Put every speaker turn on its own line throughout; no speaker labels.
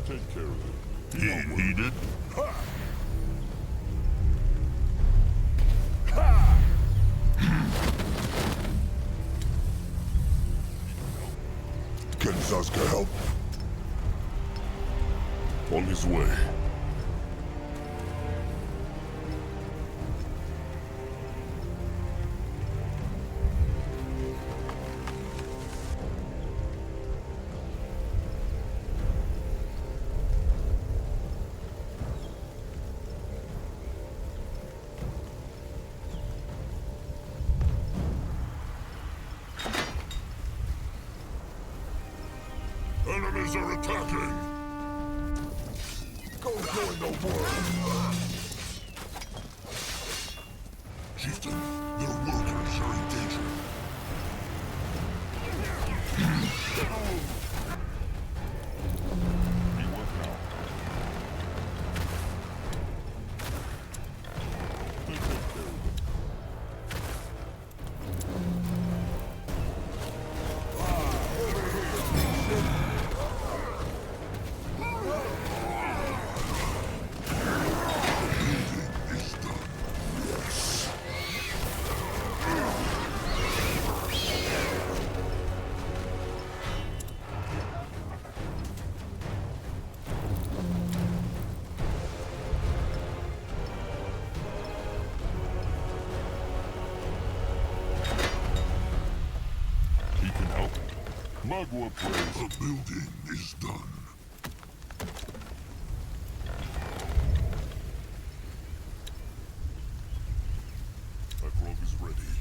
take care of it.
You need it?
Can Sasuke help? On his way. Enemies are attacking! Go join the world! Chieftain, their workers are in danger. Magua prays. The building is done. My frog is ready.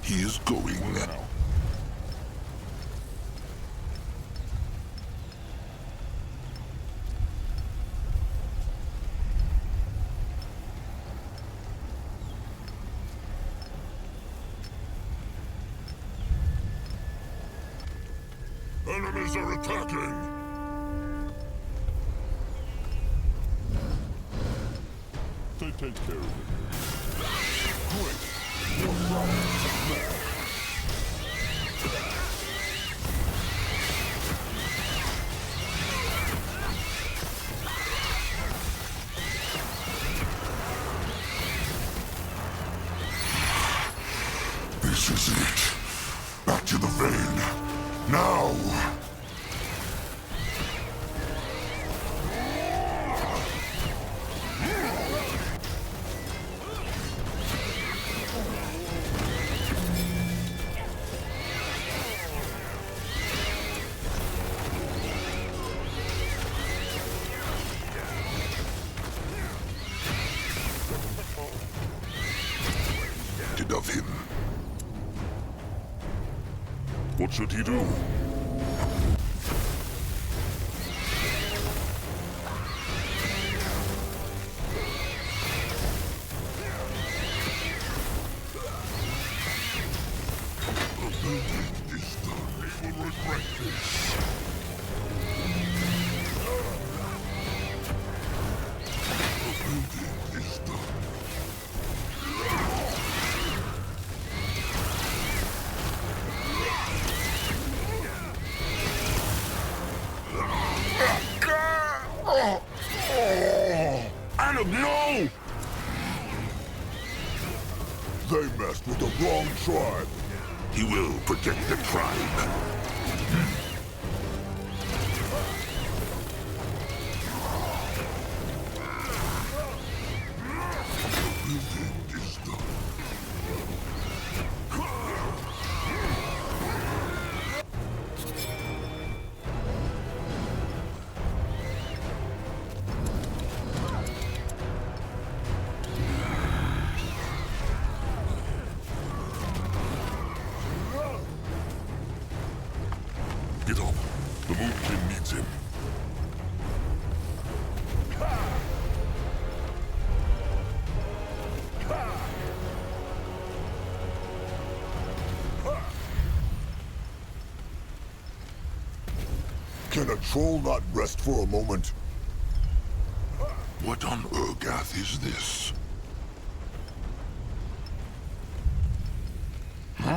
He is going. Enemies are attacking! They take care of it. Quick! Your problem is mad. This is it. Back to the vein. Now! Get of him. What should he do? No! They messed with the wrong tribe. He will protect the tribe. Get up. The Moon King needs him. Can a troll not rest for a moment? What on Urgath is this? Huh?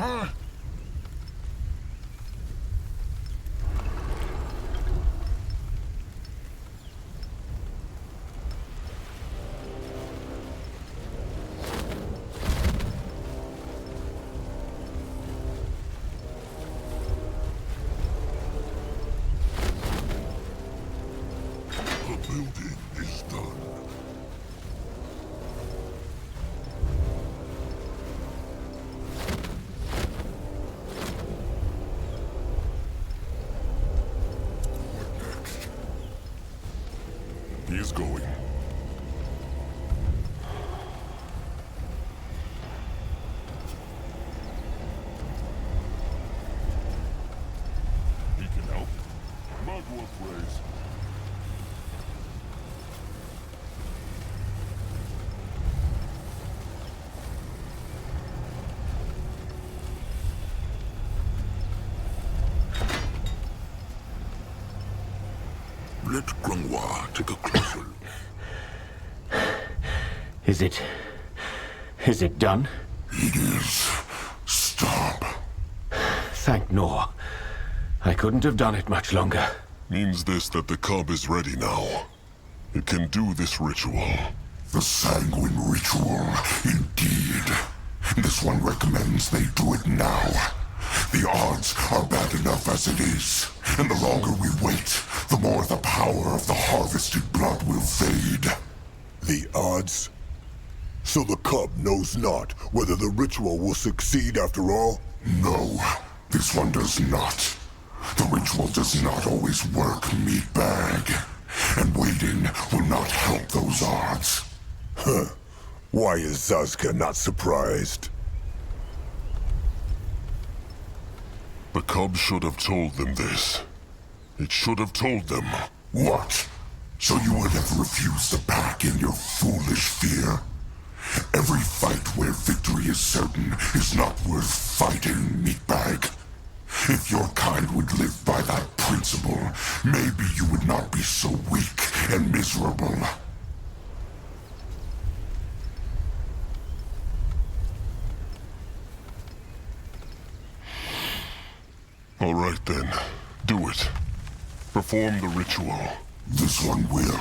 Let Granois take a closer look.
Is it done?
It is. Stop.
Thank Nor. I couldn't have done it much longer.
Means this that the cub is ready now. It can do this ritual. The sanguine ritual, indeed. This one recommends they do it now. The odds are bad enough as it is, and the longer we wait, the more the power of the harvested blood will fade. The odds? So the cub knows not whether the ritual will succeed after all? No, this one does not. The ritual does not always work, meatbag. And waiting will not help those odds. Huh. Why is Zazka not surprised? The cub should have told them this. It should have told them. What? So you would have refused the pack in your foolish fear? Every fight where victory is certain is not worth fighting, meatbag. If your kind would live by that principle, maybe you would not be so weak and miserable. All right then, do it. Perform the ritual. This one will.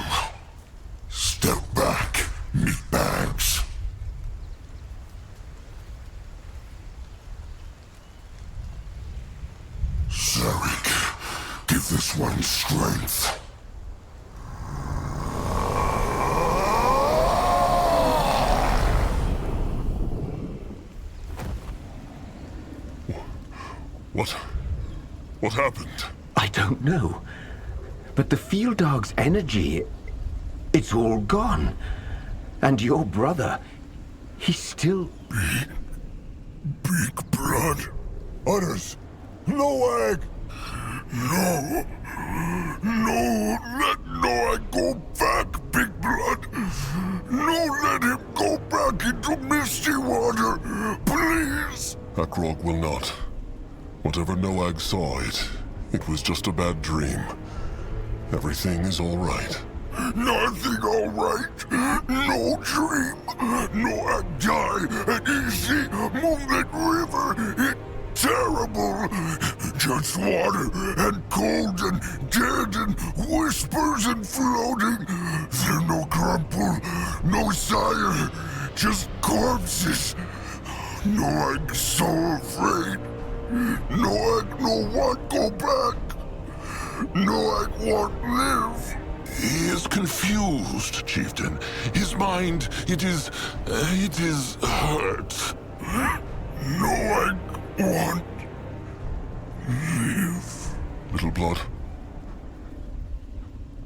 Step back, meatbags. Zarek, give this one strength. What happened?
I don't know. But the field dog's energy, it's all gone. And your brother, he's still...
Big blood. Others. No egg. No. No, let Noah go back, Big Blood. No, let him go back into Misty Water. Please. Akrog will not. Whatever Noag saw it was just a bad dream. Everything is all right. Nothing all right. No dream. Noag die at easy Moonlit River. It's terrible. Just water and cold and dead and whispers and floating. There no crumple, no sire, just corpses. Noag so afraid. Noag no want go back. Noag want live. He is confused, chieftain. His mind, it is hurt. Noag want live. Little blood.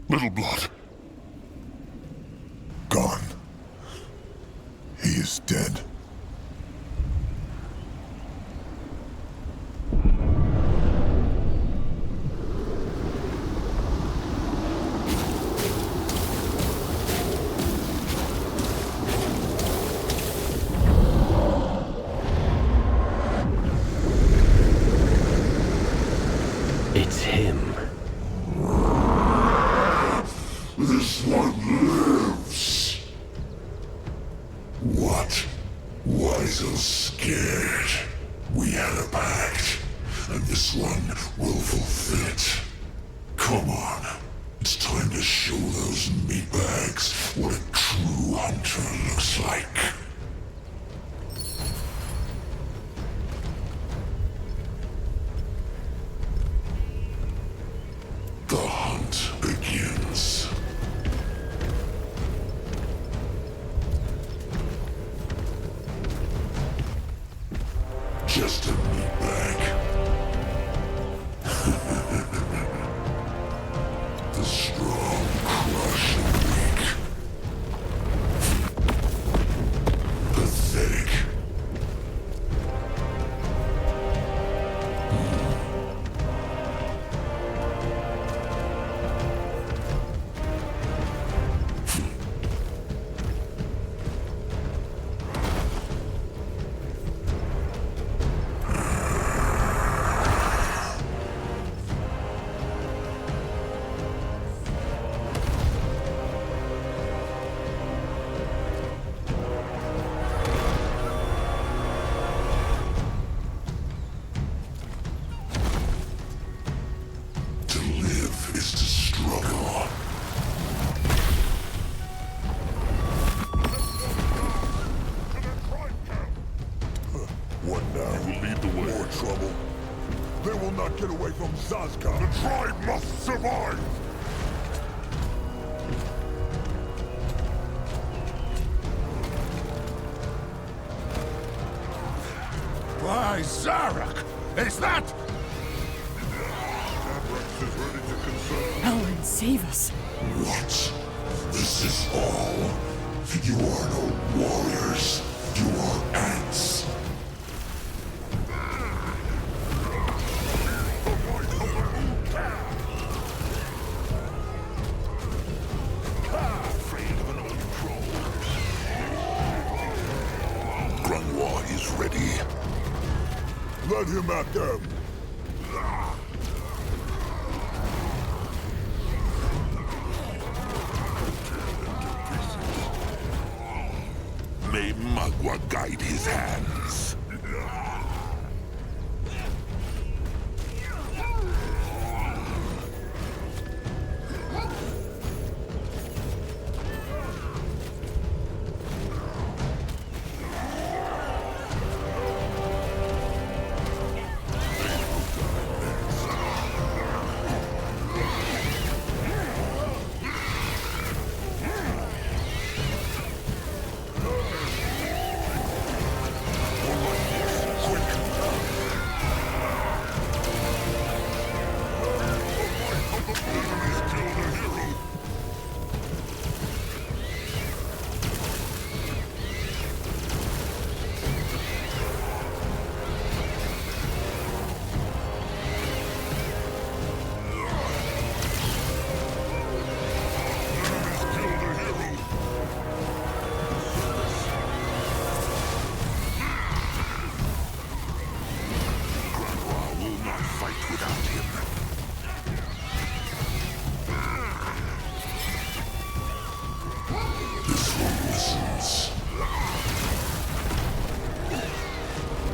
Little blood. Gone. He is dead.
It's him.
This one lives. What? Why so scared? We had a pact, and this one will fulfill it. Come on. It's time to show those meatbags what a true hunter looks like. The hunt begins. Just a meatbag. The strong crush the weak. Pathetic. will not get away from Zazka. The tribe must survive.
Why, Zarak! Is that...
Abrax is ready to consult.
Alan, save us.
What? This is all? You are no warriors. You are ants. Grunwa is ready. Let him at them. May Magua guide his hands.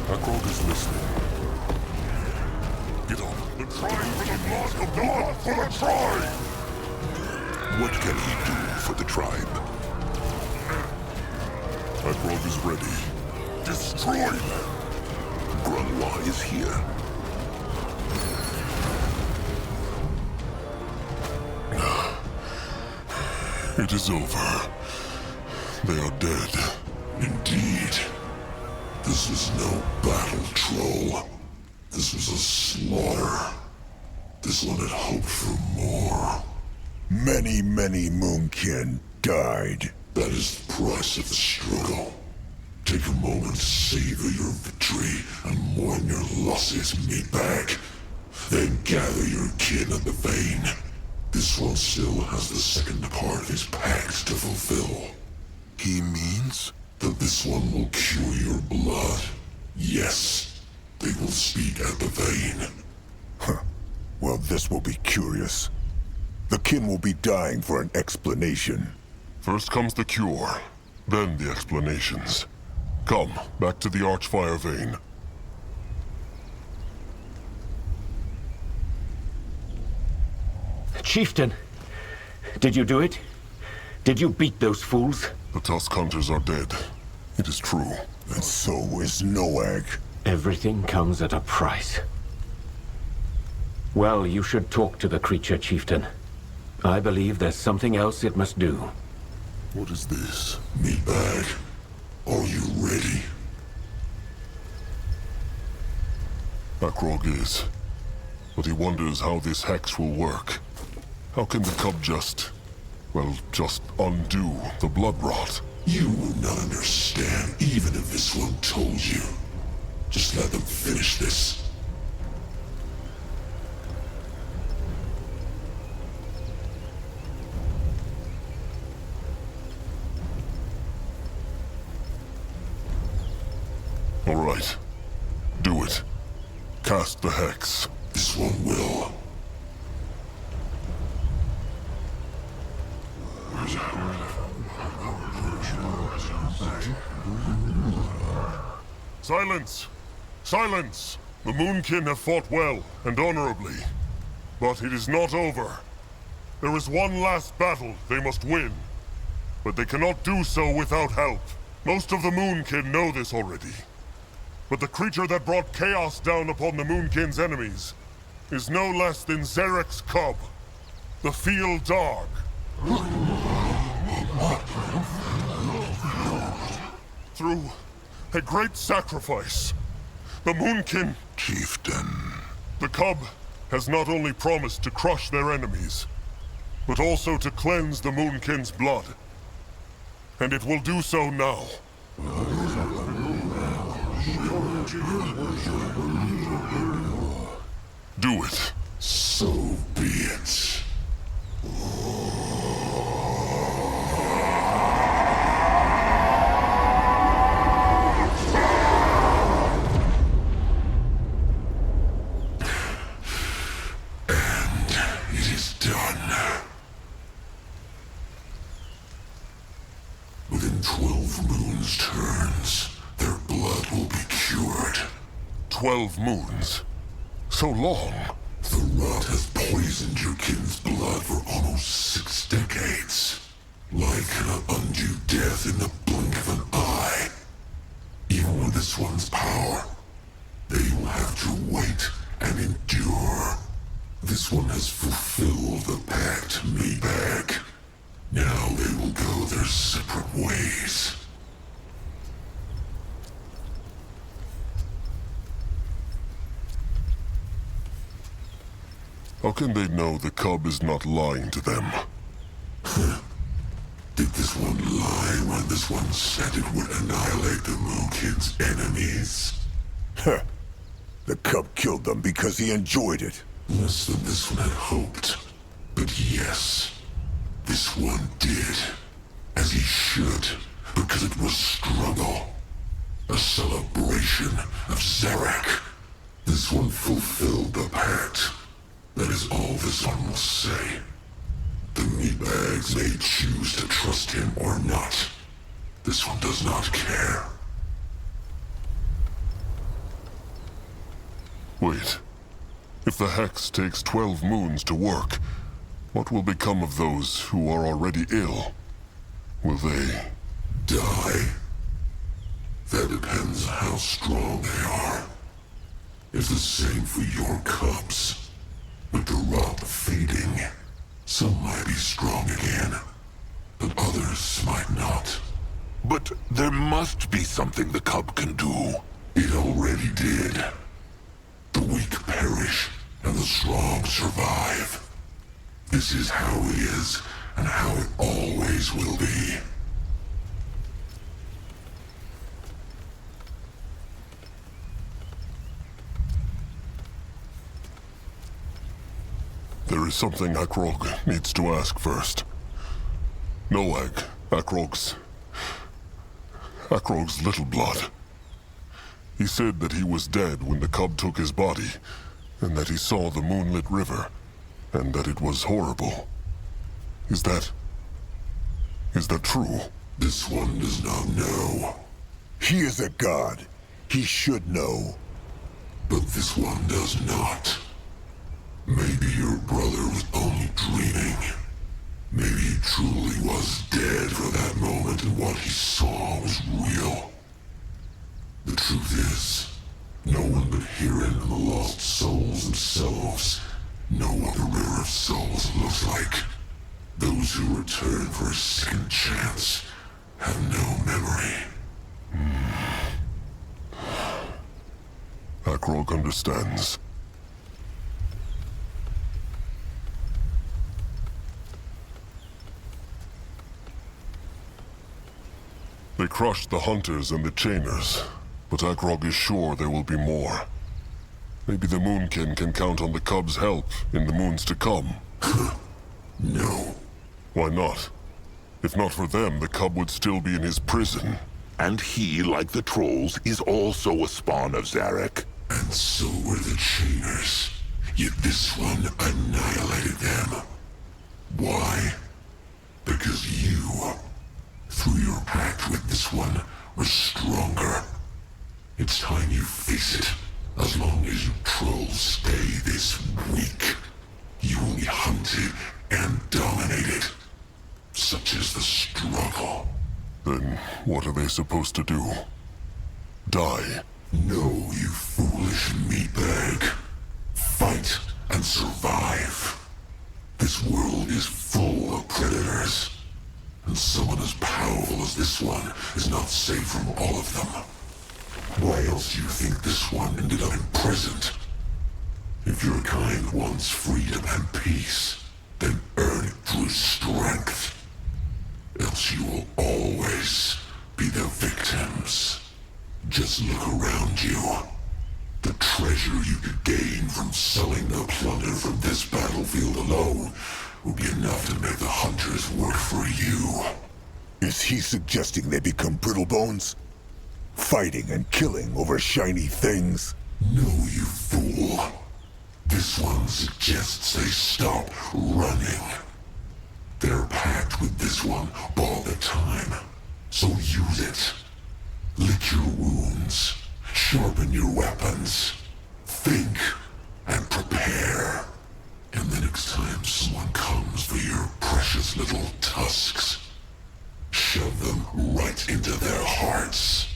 Akrog is listening. Get on. The tribe for the blood, the blood for the tribe! What can he do for the tribe? Akrog is ready. Destroy them! Grunwa is here. It is over. They are dead. Indeed. This was no battle, Troll. This was a slaughter. This one had hoped for more. Many, many Moonkin died. That is the price of the struggle. Take a moment to savor your victory and mourn your losses, meatbag. Then gather your kin at the vein. This one still has the second part of his pact to fulfill. He means? That this one will cure your blood. Yes, they will speak at the vein. Huh. Well, this will be curious. The kin will be dying for an explanation. First comes the cure, then the explanations. Come, back to the Archfire vein.
Chieftain, did you do it? Did you beat those fools?
The Tusk Hunters are dead. It is true. And so is Noag.
Everything comes at a price. Well, you should talk to the creature, Chieftain. I believe there's something else it must do.
What is this? Meatbag, are you ready? Akrog is. But he wonders how this hex will work. How can the cub just undo the blood rot? You will not understand, even if this one told you. Just let them finish this. All right. Do it. Cast the hex. This one will. Silence! Silence! The Moonkin have fought well and honorably. But it is not over. There is one last battle they must win. But they cannot do so without help. Most of the Moonkin know this already. But the creature that brought chaos down upon the Moonkin's enemies is no less than Zarek's cub, the field dog. Through a great sacrifice, the Moonkin,
Chieftain.
the cub, has not only promised to crush their enemies, but also to cleanse the Moonkin's blood. And it will do so now. Do it.
So be it. And it is done. Within 12 moons' turns, their blood will be cured.
12 moons. So long.
The rot has poisoned your kin's blood for almost 6 decades. Life cannot undo death in the blink of an eye. Even with this one's power, they will have to wait and endure. This one has fulfilled the pact made back. Now they will go their separate ways.
How can they know the cub is not lying to them?
Did this one lie when this one said it would annihilate the Mookid's enemies?
The cub killed them because he enjoyed it.
Less than this one had hoped. But yes, this one did. As he should, because it was struggle. A celebration of Zarek. This one fulfilled the pact. That is all this one will say. The meatbags may choose to trust him or not. This one does not care.
Wait. If the Hex takes 12 moons to work, what will become of those who are already ill? Will they...
Die? That depends how strong they are. It's the same for your cubs. With the rot fading, some might be strong again, but others might not.
But there must be something the cub can do.
It already did. The weak perish, and the strong survive. This is how it is, and how it always will be.
There is something Akrog needs to ask first. Noag, Akrog's little blood. He said that he was dead when the cub took his body, and that he saw the moonlit river, and that it was horrible. Is that true?
This one does not know.
He is a god. He should know.
But this one does not. Maybe your brother was only dreaming. Maybe he truly was dead for that moment and what he saw was real. The truth is, no one but Hirin and the lost souls themselves know what the River of Souls looks like. Those who return for a second chance have no memory.
Akrog understands. They crushed the hunters and the chainers, but Akrog is sure there will be more. Maybe the Moonkin can count on the cub's help in the moons to come.
No.
Why not? If not for them, the cub would still be in his prison.
And he, like the trolls, is also a spawn of Zarek.
And so were the chainers. Yet this one annihilated them. Why? Because you, through your pact with this one, were stronger. It's time you face it. As long as you trolls stay this weak, you will be hunted and dominated. Such is the struggle.
Then what are they supposed to do? Die?
No, you foolish meatbag. Fight and survive. This world is full of predators, and someone as powerful as this one is not safe from all of them. Why else do you think this one ended up in prison? If your kind wants freedom and peace, then earn it through strength. Else you will always be the victims. Just look around you. The treasure you could gain from selling the plunder from this battlefield alone will be enough to make the hunters work for you.
Is he suggesting they become brittle bones? Fighting and killing over shiny things?
No, you fool. This one suggests they stop running. They're packed with this one all the time. So use it. Lick your wounds. Sharpen your weapons. Think and prepare. And the next time someone comes for your precious little tusks, shove them right into their hearts.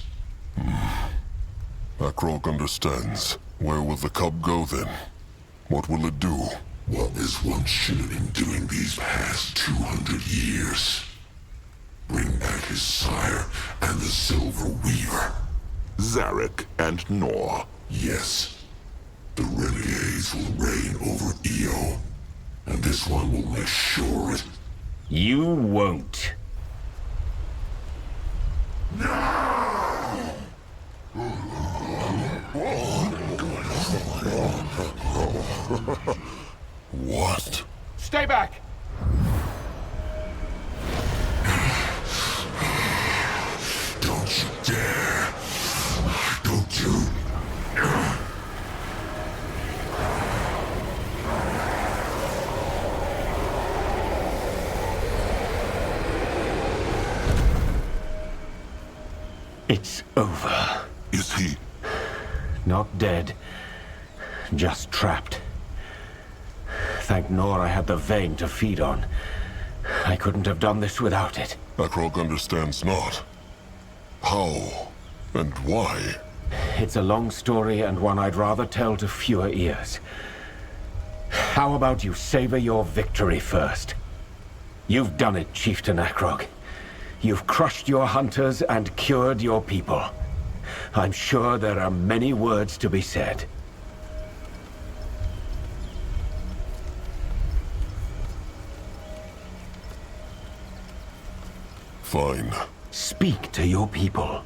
Akrog understands. Where will the cub go then? What will it do?
What this one should have been doing these past 200 years. Bring back his sire and the Silver Weaver.
Zarek and Nor.
Yes. The renegades will reign over Io. And this one will make sure it...
You won't.
What?
Stay back!
Don't you dare! Don't you...
It's over.
Is he?
Not dead. Just trapped. Thank Nor I had the vein to feed on. I couldn't have done this without it.
Akrog understands not. How? And why?
It's a long story and one I'd rather tell to fewer ears. How about you savor your victory first? You've done it, Chieftain Akrog. You've crushed your hunters and cured your people. I'm sure there are many words to be said.
Fine.
Speak to your people.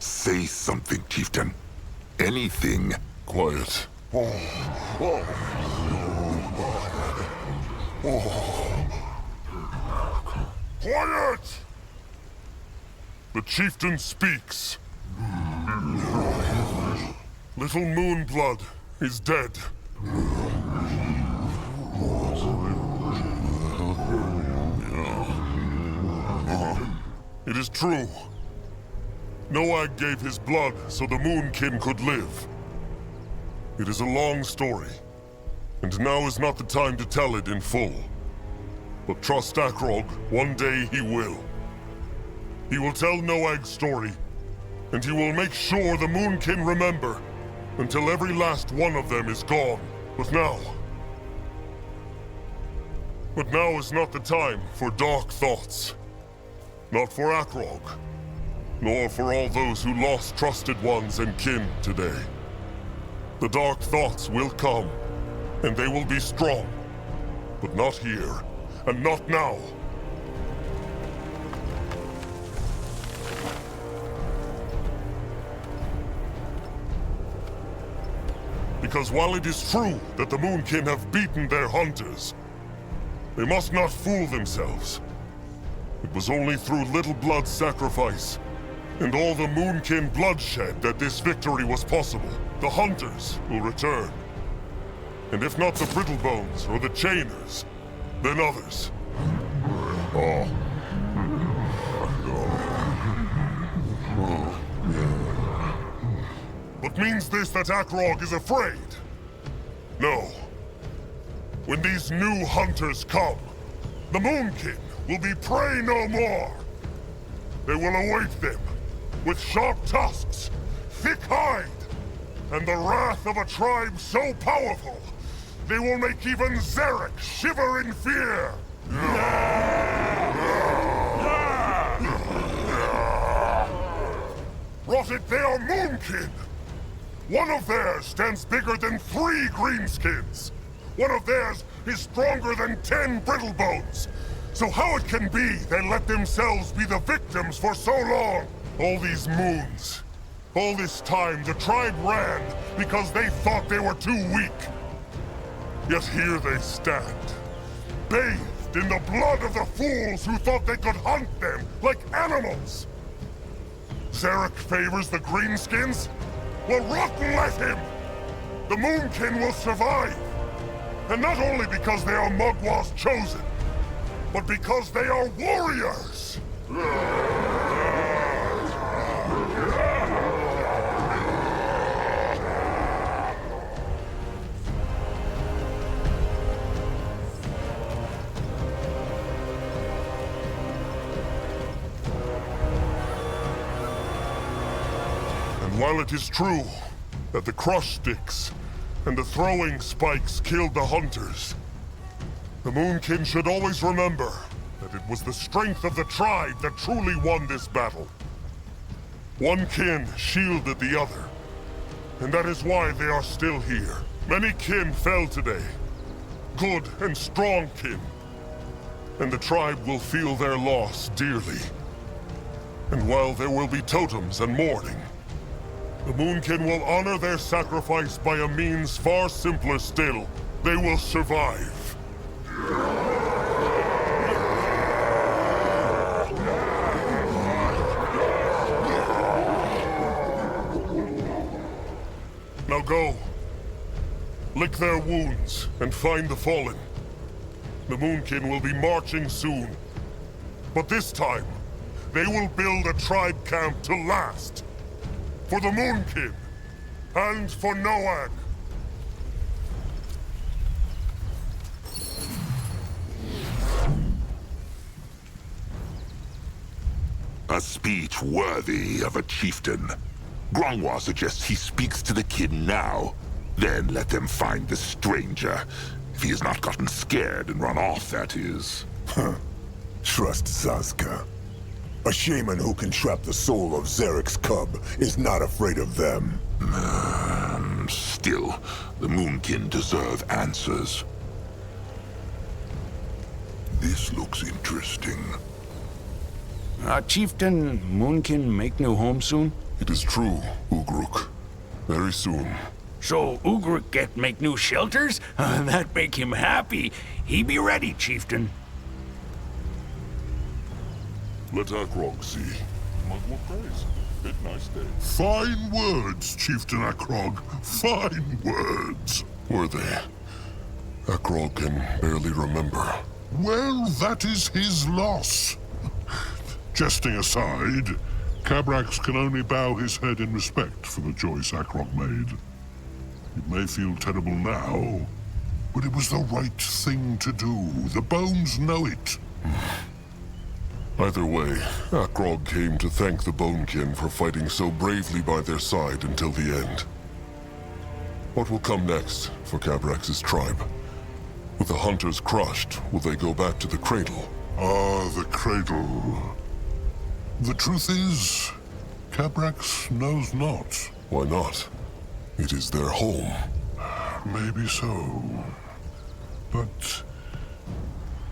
Say something, Chieftain. Anything.
Quiet. Quiet! The chieftain speaks. Little Moonblood is dead. It is true. Noag gave his blood so the Moonkin could live. It is a long story, and now is not the time to tell it in full. But trust Akrog, one day he will. He will tell Noag's story, and he will make sure the Moonkin remember, until every last one of them is gone. But now is not the time for dark thoughts. Not for Akrog, nor for all those who lost trusted ones and kin today. The dark thoughts will come, and they will be strong. But not here, and not now. Because while it is true that the Moonkin have beaten their hunters, they must not fool themselves. It was only through little blood sacrifice and all the Moonkin bloodshed that this victory was possible. The hunters will return. And if not the Brittlebones or the Chainers, then others. But means this that Akrog is afraid? No. When these new hunters come, The Moonkin will be prey no more. They will await them with sharp tusks, thick hide, and the wrath of a tribe so powerful they will make even Zarek shiver in fear. Rot it, they are Moonkin! One of theirs stands bigger than 3 greenskins. One of theirs is stronger than 10 brittlebones. So how it can be they let themselves be the victims for so long? All these moons. All this time the tribe ran because they thought they were too weak. Yet here they stand, bathed in the blood of the fools who thought they could hunt them like animals. Zarek favors the greenskins? Well, rotten let him! The Moonkin will survive! And not only because they are Mugwa's chosen, but because they are warriors! And while it is true that the crush sticks and the throwing spikes killed the hunters, the Moonkin should always remember that it was the strength of the tribe that truly won this battle. One kin shielded the other, and that is why they are still here. Many kin fell today, good and strong kin, and the tribe will feel their loss dearly. And while there will be totems and mourning, the Moonkin will honor their sacrifice by a means far simpler still. They will survive. Now go. Lick their wounds and find the fallen. The Moonkin will be marching soon. But this time, they will build a tribe camp to last. For the Moonkin, and for Noag.
A speech worthy of a chieftain. Grangwa suggests he speaks to the kid now. Then let them find the stranger. If he has not gotten scared and run off, that is.
Trust Sazka. A shaman who can trap the soul of Zarek's cub is not afraid of them.
Still, the Moonkin deserve answers. This looks interesting.
Chieftain Moonkin make new home soon?
It is true, Ugruk. Very soon.
So Ugruk get make new shelters? That make him happy. He be ready, Chieftain.
Let Akrog see. Mugwa praise. Bit nice day. Fine words, Chieftain Akrog. Fine words. Were they? Akrog can barely remember. Well, that is his loss. Jesting aside, Cabrax can only bow his head in respect for the choice Akrog made. It may feel terrible now, but it was the right thing to do. The bones know it. Either way, Akrog came to thank the Bonekin for fighting so bravely by their side until the end. What will come next for Cabrax's tribe? With the hunters crushed, will they go back to the cradle? Ah, the cradle. The truth is, Cabrax knows not. Why not? It is their home. Maybe so. But...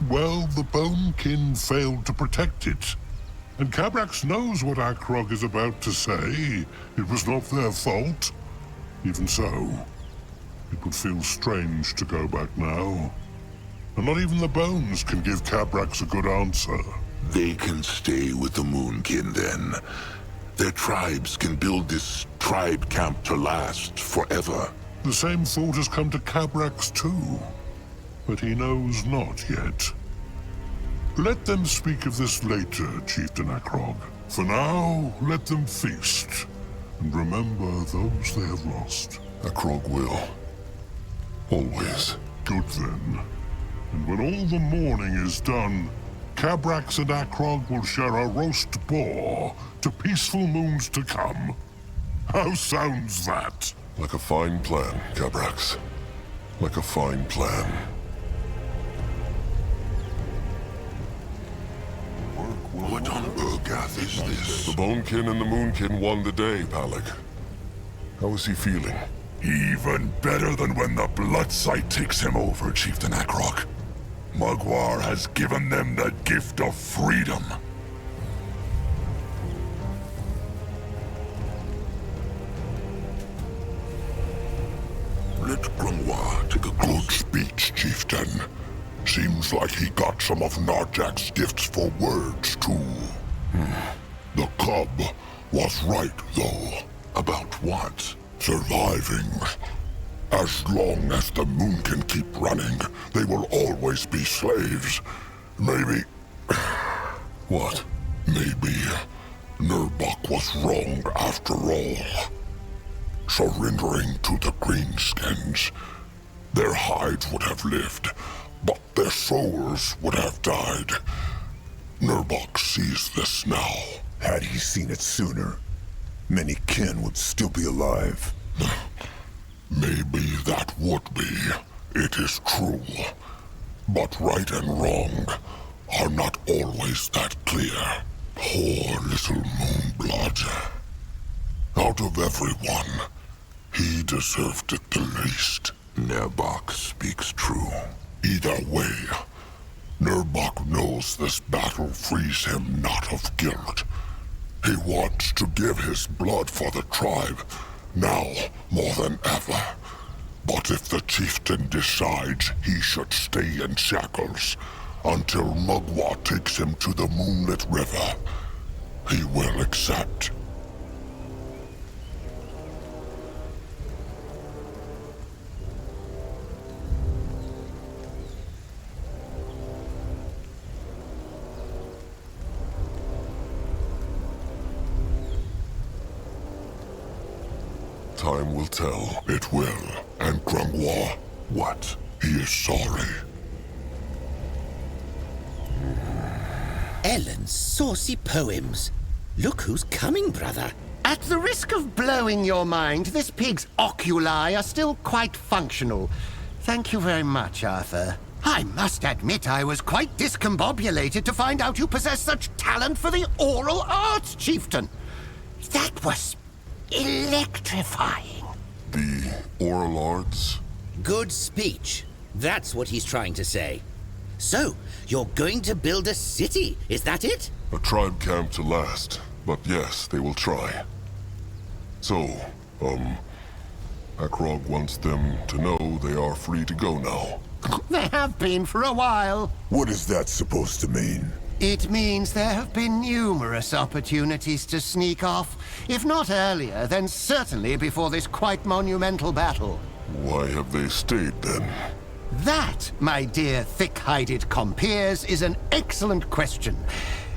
well, the Bonekin failed to protect it. And Cabrax knows what Akrog is about to say. It was not their fault. Even so, it would feel strange to go back now. And not even the bones can give Cabrax a good answer.
They can stay with the Moonkin then. Their tribes can build this tribe camp to last forever.
The same thought has come to Cabrax too. But he knows not yet. Let them speak of this later, Chieftain Akrog. For now, let them feast. And remember those they have lost. Akrog will. Always. Good then. And when all the mourning is done, Cabrax and Akrog will share a roast boar to peaceful moons to come. How sounds that?
Like a fine plan, Cabrax. Like a fine plan.
What on Urgath is this?
The Bonekin and the Moonkin won the day, Palak. How is he feeling?
Even better than when the Bloodsight takes him over, Chieftain Akrog. Mugwar has given them the gift of freedom.
Let Grungwa take a good speech, Chieftain. Seems like he got some of Narjak's gifts for words, too. The cub was right, though.
About what?
Surviving. As long as the moon can keep running, they will always be slaves. Maybe... What? Maybe Nurbok was wrong after all. Surrendering to the Greenskins, their hides would have lived, but their souls would have died. Nurbok sees this now.
Had he seen it sooner, many kin would still be alive.
Maybe that would be. It is true. But right and wrong are not always that clear. Poor little Moonblood. Out of everyone, he deserved it the least.
Nurbok speaks true.
Either way, Nurbok knows this battle frees him not of guilt. He wants to give his blood for the tribe, now more than ever. But if the chieftain decides he should stay in shackles until Mugwa takes him to the Moonlit River, he will accept. Time will tell. It will. And Grungwa,
What?
he is sorry.
Ellen's saucy poems. Look who's coming, brother.
At the risk of blowing your mind, this pig's oculi are still quite functional. Thank you very much, Arthur. I must admit I was quite discombobulated to find out you possess such talent for the oral arts, Chieftain. That was electrifying.
The oral arts?
Good speech. That's what he's trying to say. So, you're going to build a city, is that it?
A tribe camp to last. But yes, they will try. So, Akrog wants them to know they are free to go now.
They have been for a while.
What is that supposed to mean?
It means there have been numerous opportunities to sneak off. If not earlier, then certainly before this quite monumental battle.
Why have they stayed then?
That, my dear thick-hided compeers, is an excellent question.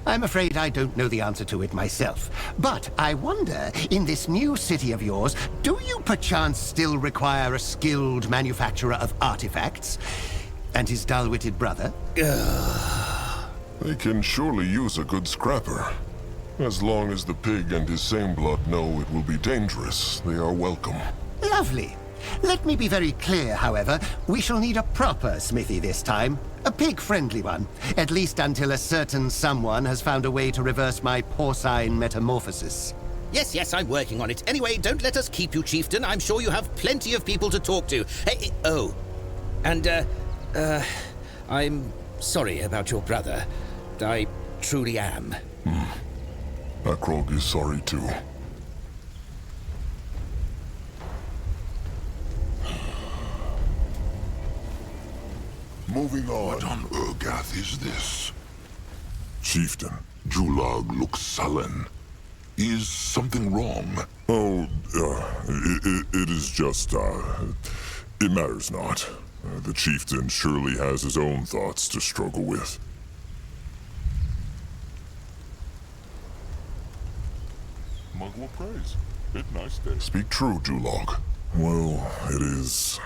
I'm afraid I don't know the answer to it myself. But I wonder, in this new city of yours, do you perchance still require a skilled manufacturer of artifacts? And his dull-witted brother?
They can surely use a good scrapper. As long as the pig and his same blood know it will be dangerous, they are welcome.
Lovely. Let me be very clear, however. We shall need a proper smithy this time. A pig-friendly one. At least until a certain someone has found a way to reverse my porcine metamorphosis.
Yes, I'm working on it. Anyway, don't let us keep you, Chieftain. I'm sure you have plenty of people to talk to. Hey, oh. And, I'm sorry about your brother. I truly am.
Akrog is sorry too.
Moving on.
What on Urgath is this?
Chieftain.
Julag looks sullen. Is something wrong?
Oh, it is just, it matters not. The chieftain surely has his own thoughts to struggle with.
Mugwort praise. It nice day. Speak true, Julag.
Well, it is,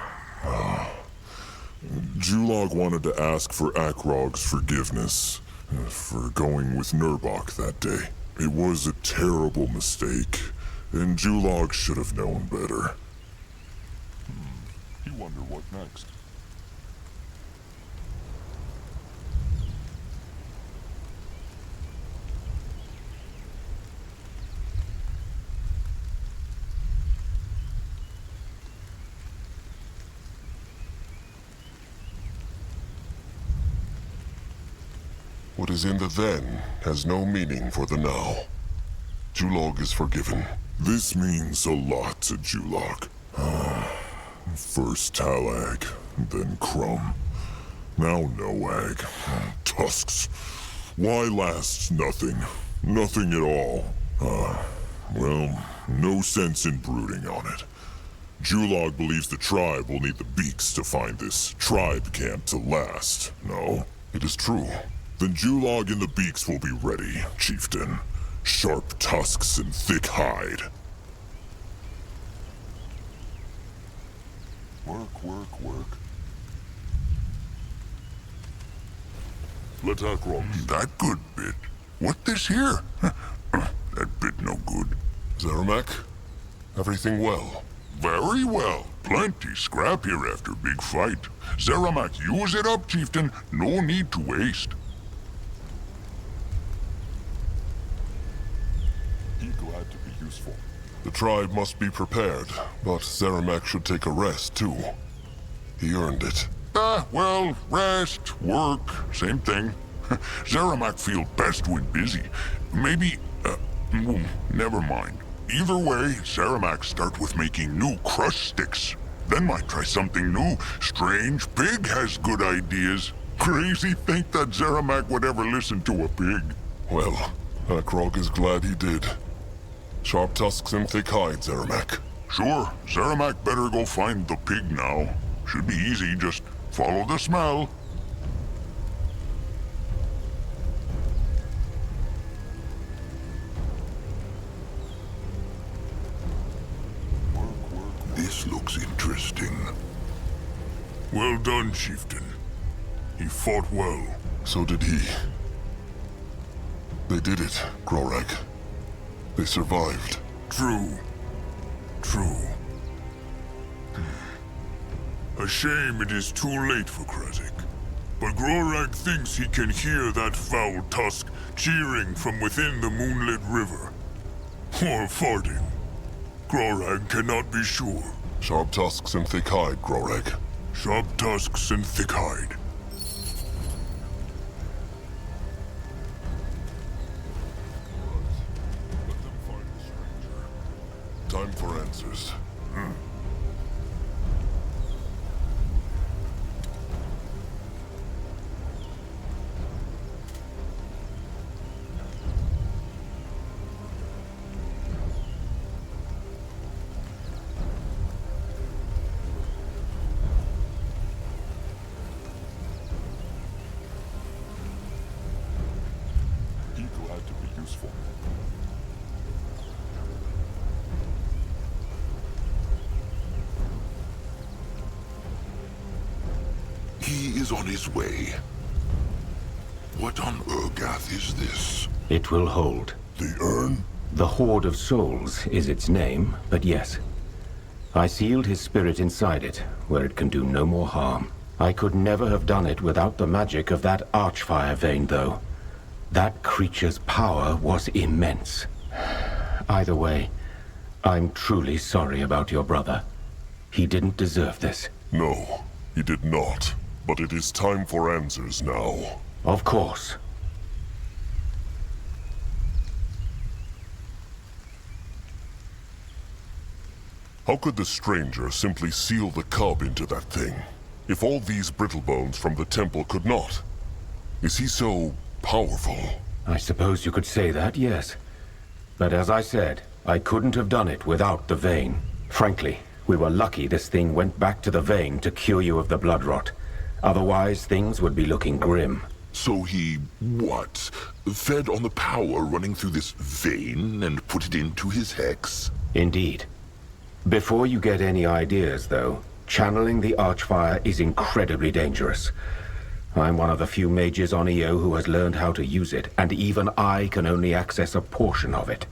Julog wanted to ask for Akrog's forgiveness for going with Nurbok that day. It was a terrible mistake, and Julog should have known better. You wonder what next? What is in the then has no meaning for the now. Julog is forgiven. This means a lot to Julog. First Talag, then Crumb. Now Noag. Tusks. Why lasts nothing? Nothing at all. Well, no sense in brooding on it. Julog believes the tribe will need the beaks to find this tribe camp to last. No, it is true. Then Julog and the beaks will be ready, chieftain. Sharp tusks and thick hide. Work. Let Akrog do
That good bit. What this here? That bit no good.
Zeramak, everything well?
Very well. Plenty scrap here after big fight. Zeramak, use it up, chieftain. No need to waste.
He glad to be useful. The tribe must be prepared, but Zeramak should take a rest too. He earned it.
Well, rest, work, same thing. Zeramak feel best when busy. Maybe, never mind. Either way, Zeramak start with making new crush sticks. Then might try something new. Strange pig has good ideas. Crazy think that Zeramak would ever listen to a pig.
Well, Akrog is glad he did. Sharp tusks and thick hide, Zeramak.
Sure, Zeramak better go find the pig now. Should be easy, just follow the smell. This looks interesting.
Well done, chieftain. He fought well. So did he. They did it, Grorag. They survived.
True. A shame it is too late for Krezik. But Grorag thinks he can hear that foul tusk cheering from within the moonlit river. Or farting. Grorag cannot be sure.
Sharp tusks and thick hide, Grorag.
Sharp tusks and thick hide.
Let them find the stranger. Time for answers. Be glad to be useful.
He is on his way. What on Urgath is this?
It will hold.
The urn?
The Hoard of Souls is its name, but yes. I sealed his spirit inside it, where it can do no more harm. I could never have done it without the magic of that Archfire vein, though. That creature's power was immense. Either way, I'm truly sorry about your brother. He didn't deserve this.
No, he did not. But it is time for answers now.
Of course.
How could the stranger simply seal the cub into that thing? If all these brittle bones from the temple could not? Is he so powerful?
I suppose you could say that, yes. But as I said, I couldn't have done it without the vein. Frankly, we were lucky this thing went back to the vein to cure you of the blood rot. Otherwise, things would be looking grim.
So he, what? Fed on the power running through this vein and put it into his hex?
Indeed. Before you get any ideas, though, channeling the Archfire is incredibly dangerous. I'm one of the few mages on EO who has learned how to use it, and even I can only access a portion of it.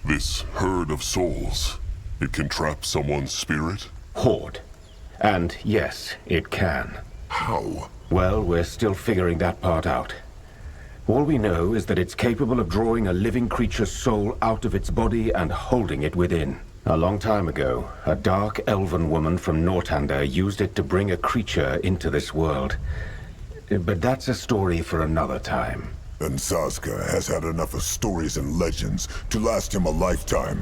This herd of souls, it can trap someone's spirit?
Horde. And yes, it can.
How?
Well, we're still figuring that part out. All we know is that it's capable of drawing a living creature's soul out of its body and holding it within. A long time ago, a dark elven woman from Northander used it to bring a creature into this world. But that's a story for another time.
And Sazka has had enough of stories and legends to last him a lifetime.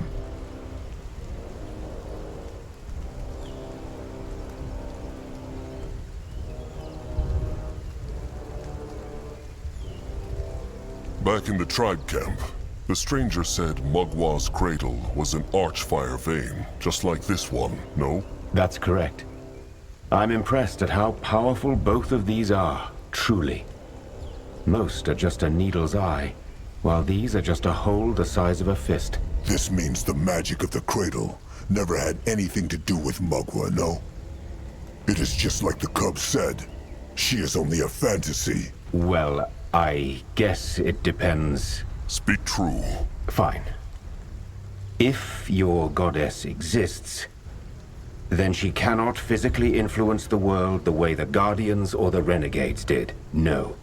Back in the tribe camp, the stranger said Mugwa's cradle was an archfire vein, just like this one, no?
That's correct. I'm impressed at how powerful both of these are, truly. Most are just a needle's eye, while these are just a hole the size of a fist.
This means the magic of the cradle never had anything to do with Mugwa, no? It is just like the cub said. She is only a fantasy.
Well, I guess it depends.
Speak true.
Fine. If your goddess exists, then she cannot physically influence the world the way the Guardians or the Renegades did. No.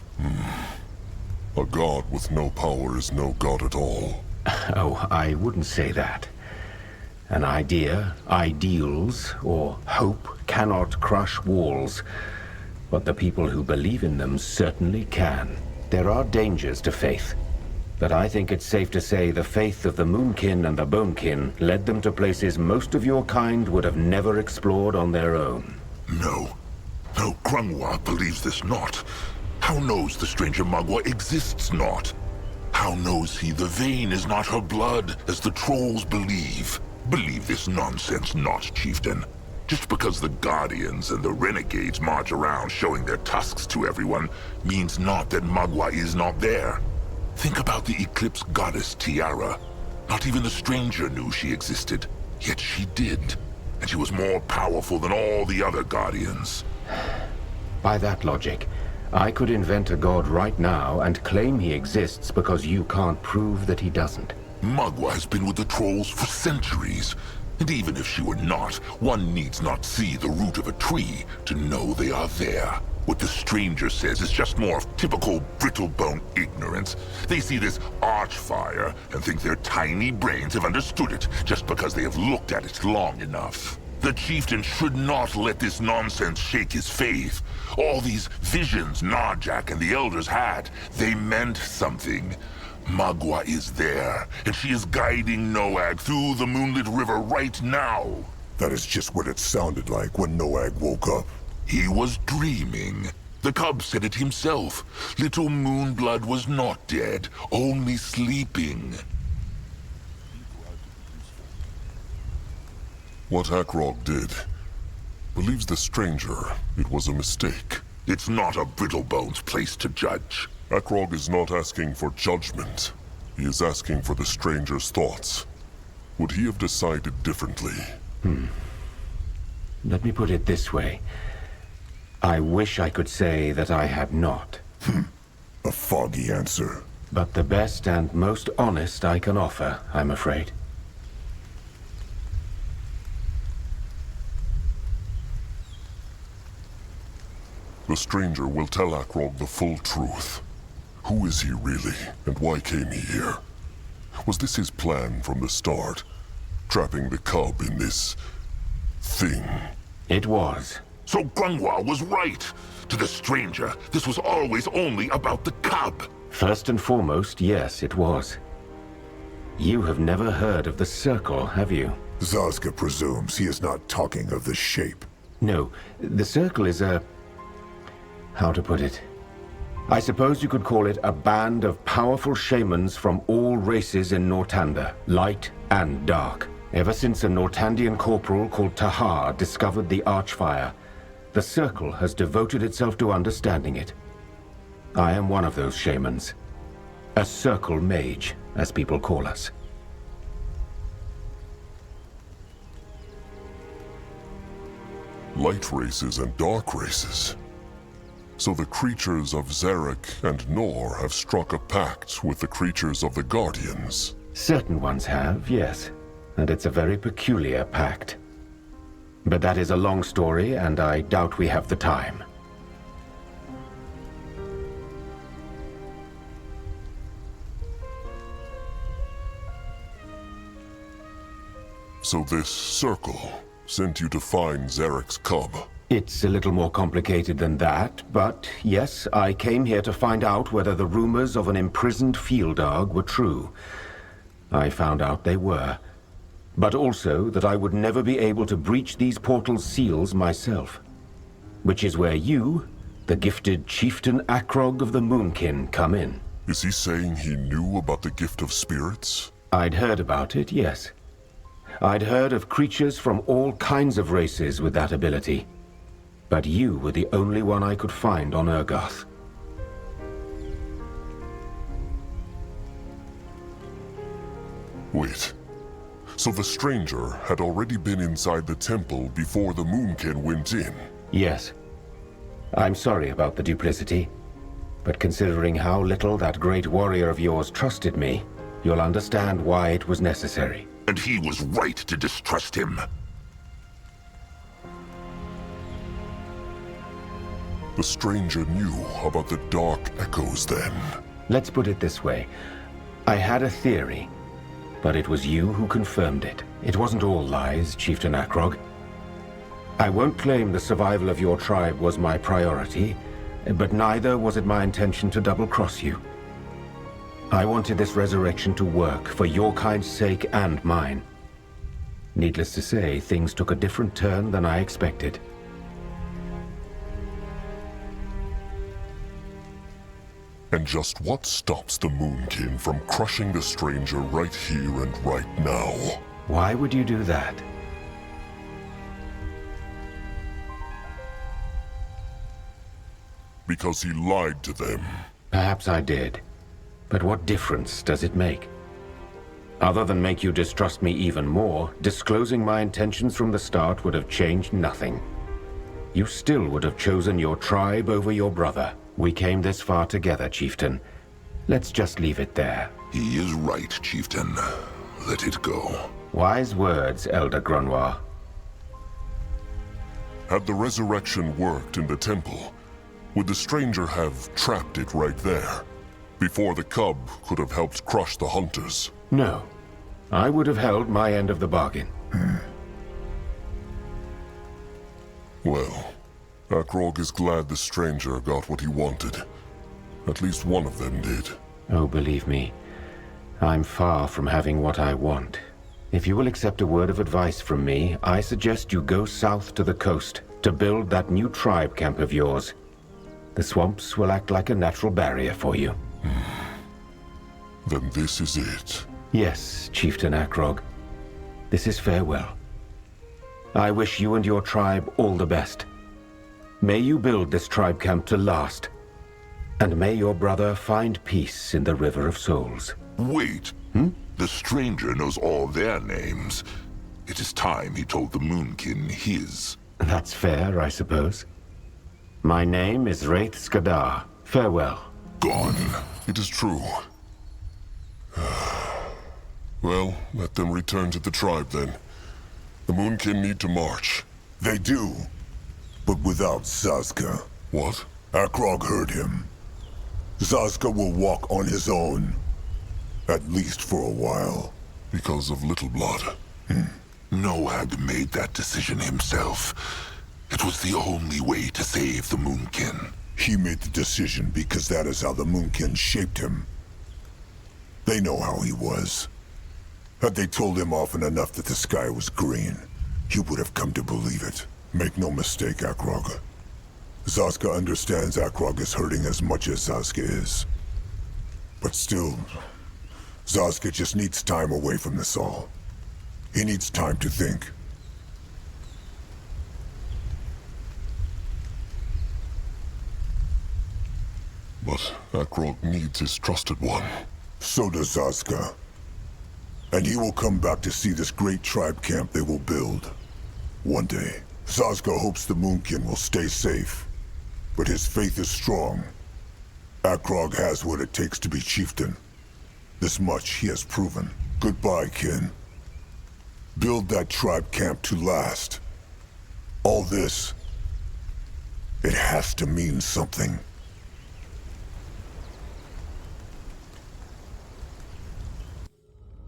A god with no power is no god at all.
Oh, I wouldn't say that. An idea, ideals, or hope cannot crush walls, but the people who believe in them certainly can. There are dangers to faith, but I think it's safe to say the faith of the Moonkin and the Bonekin led them to places most of your kind would have never explored on their own.
No. No, Grungwa believes this not. How knows the stranger Mugwa exists not? How knows he the vein is not her blood, as the trolls believe? Believe this nonsense not, chieftain. Just because the Guardians and the Renegades march around showing their tusks to everyone means not that Mugwa is not there. Think about the Eclipse Goddess Tiara. Not even the stranger knew she existed, yet she did. And she was more powerful than all the other Guardians.
By that logic, I could invent a god right now and claim he exists because you can't prove that he doesn't.
Mugwa has been with the trolls for centuries. And even if she were not, one needs not see the root of a tree to know they are there. What the stranger says is just more of typical brittle-bone ignorance. They see this archfire and think their tiny brains have understood it just because they have looked at it long enough. The chieftain should not let this nonsense shake his faith. All these visions Narjak and the elders had, they meant something. Mugwa is there, and she is guiding Noag through the moonlit river right now.
That is just what it sounded like when Noag woke up.
He was dreaming. The cub said it himself. Little Moonblood was not dead, only sleeping.
What Akrog did believes the stranger it was a mistake.
It's not a Brittlebone's place to judge.
Akrog is not asking for judgment. He is asking for the stranger's thoughts. Would he have decided differently?
Let me put it this way. I wish I could say that I had not.
A foggy answer.
But the best and most honest I can offer, I'm afraid.
The stranger will tell Akrog the full truth. Who is he really, and why came he here? Was this his plan from the start? Trapping the cub in this thing?
It was.
So Grungwa was right. To the stranger, this was always only about the cub.
First and foremost, yes, it was. You have never heard of the Circle, have you?
Zazka presumes he is not talking of the shape.
No, the Circle is a... how to put it? I suppose you could call it a band of powerful shamans from all races in Northander, light and dark. Ever since a Northandian corporal called Tahar discovered the Archfire, the Circle has devoted itself to understanding it. I am one of those shamans. A Circle mage, as people call us.
light races and dark races. So the creatures of Zarek and Nor have struck a pact with the creatures of the Guardians.
Certain ones have, yes. And it's a very peculiar pact. But that is a long story, and I doubt we have the time.
So this circle sent you to find Zarek's cub.
It's a little more complicated than that, but yes, I came here to find out whether the rumors of an imprisoned field dog were true. I found out they were. But also that I would never be able to breach these portal seals myself. Which is where you, the gifted Chieftain Akrog of the Moonkin, come in.
Is he saying he knew about the gift of spirits?
I'd heard about it, yes. I'd heard of creatures from all kinds of races with that ability. But you were the only one I could find on Urgoth.
Wait. So the stranger had already been inside the temple before the Moonkin went in?
Yes. I'm sorry about the duplicity. But considering how little that great warrior of yours trusted me, you'll understand why it was necessary.
And he was right to distrust him.
The stranger knew about the dark echoes then.
Let's put it this way. I had a theory, but it was you who confirmed it. It wasn't all lies, Chieftain Akrog. I won't claim the survival of your tribe was my priority, but neither was it my intention to double-cross you. I wanted this resurrection to work for your kind's sake and mine. Needless to say, things took a different turn than I expected.
And just what stops the Moonkin from crushing the stranger right here and right now?
Why would you do that?
Because he lied to them.
Perhaps I did. But what difference does it make? Other than make you distrust me even more, disclosing my intentions from the start would have changed nothing. You still would have chosen your tribe over your brother. We came this far together, Chieftain. Let's just leave it there.
He is right, Chieftain. Let it go.
Wise words, Elder Grunwar.
Had the resurrection worked in the temple, would the stranger have trapped it right there, before the cub could have helped crush the hunters?
No. I would have held my end of the bargain.
Well, Akrog is glad the stranger got what he wanted. At least one of them did.
Oh, believe me, I'm far from having what I want. If you will accept a word of advice from me, I suggest you go south to the coast to build that new tribe camp of yours. The swamps will act like a natural barrier for you.
Then this is it.
Yes, Chieftain Akrog. This is farewell. I wish you and your tribe all the best. May you build this tribe camp to last. And may your brother find peace in the River of Souls.
Wait. The stranger knows all their names. It is time he told the Moonkin his.
That's fair, I suppose. My name is Wraith Skadar. Farewell.
Gone.
It is true. Well, let them return to the tribe then. The Moonkin need to march.
They do, but without Zaska.
What?
Akrog heard him. Zaska will walk on his own. At least for a while.
Because of Little Blood.
Noag made that decision himself. It was the only way to save the Moonkin.
He made the decision because that is how the Moonkin shaped him. They know how he was. Had they told him often enough that the sky was green, he would have come to believe it. Make no mistake, Akrog. Zaska understands Akrog is hurting as much as Zaska is. But still, Zaska just needs time away from this all. He needs time to think.
But Akrog needs his trusted one.
So does Zaska. And he will come back to see this great tribe camp they will build. One day. Sazka hopes the Moonkin will stay safe, but his faith is strong. Akrog has what it takes to be chieftain. This much he has proven. Goodbye, kin. Build that tribe camp to last. All this, it has to mean something.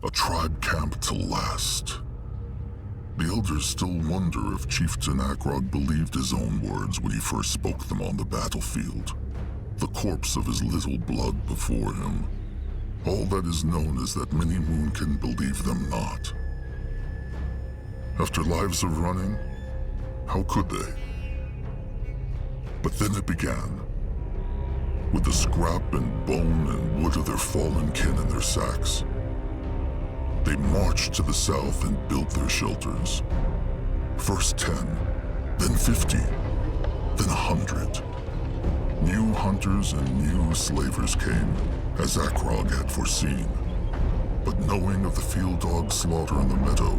A tribe camp to last. The elders still wonder if Chieftain Akrog believed his own words when he first spoke them on the battlefield. The corpse of his little blood before him. All that is known is that many Moonkin believe them not. After lives of running, how could they? But then it began. With the scrap and bone and wood of their fallen kin in their sacks. They marched to the south and built their shelters. First 10, then 50, then 100. New hunters and new slavers came, as Akrog had foreseen. But knowing of the field dog slaughter in the meadow,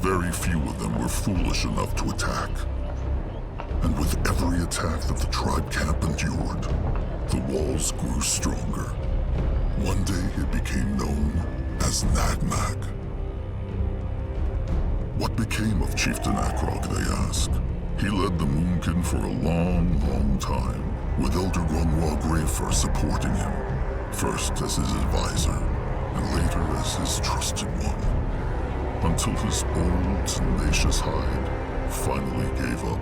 very few of them were foolish enough to attack. And with every attack that the tribe camp endured, the walls grew stronger. One day it became known as Nagmag. What became of Chieftain Akrog, they ask? He led the Moonkin for a long, long time, with Elder Grunwa Greyfur supporting him, first as his advisor, and later as his trusted one, until his old, tenacious hide finally gave up,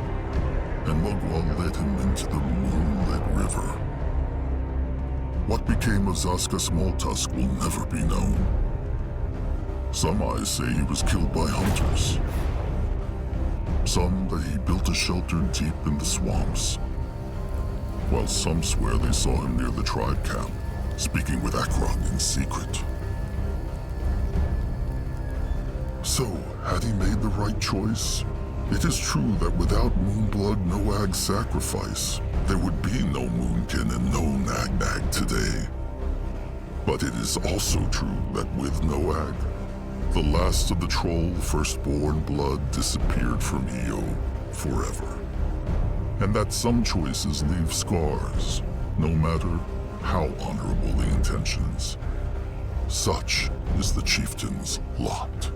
and Mugwa led him into the moonlit river. What became of Zaska Smalltusk will never be known. Some eyes say he was killed by hunters. Some that he built a shelter deep in the swamps. While some swear they saw him near the tribe camp, speaking with Akrog in secret. So, had he made the right choice? It is true that without Moonblood Noag's sacrifice, there would be no Moonkin and no Nagnag today. But it is also true that with Noag, the last of the troll firstborn blood disappeared from Io forever. And that some choices leave scars, no matter how honorable the intentions. Such is the chieftain's lot.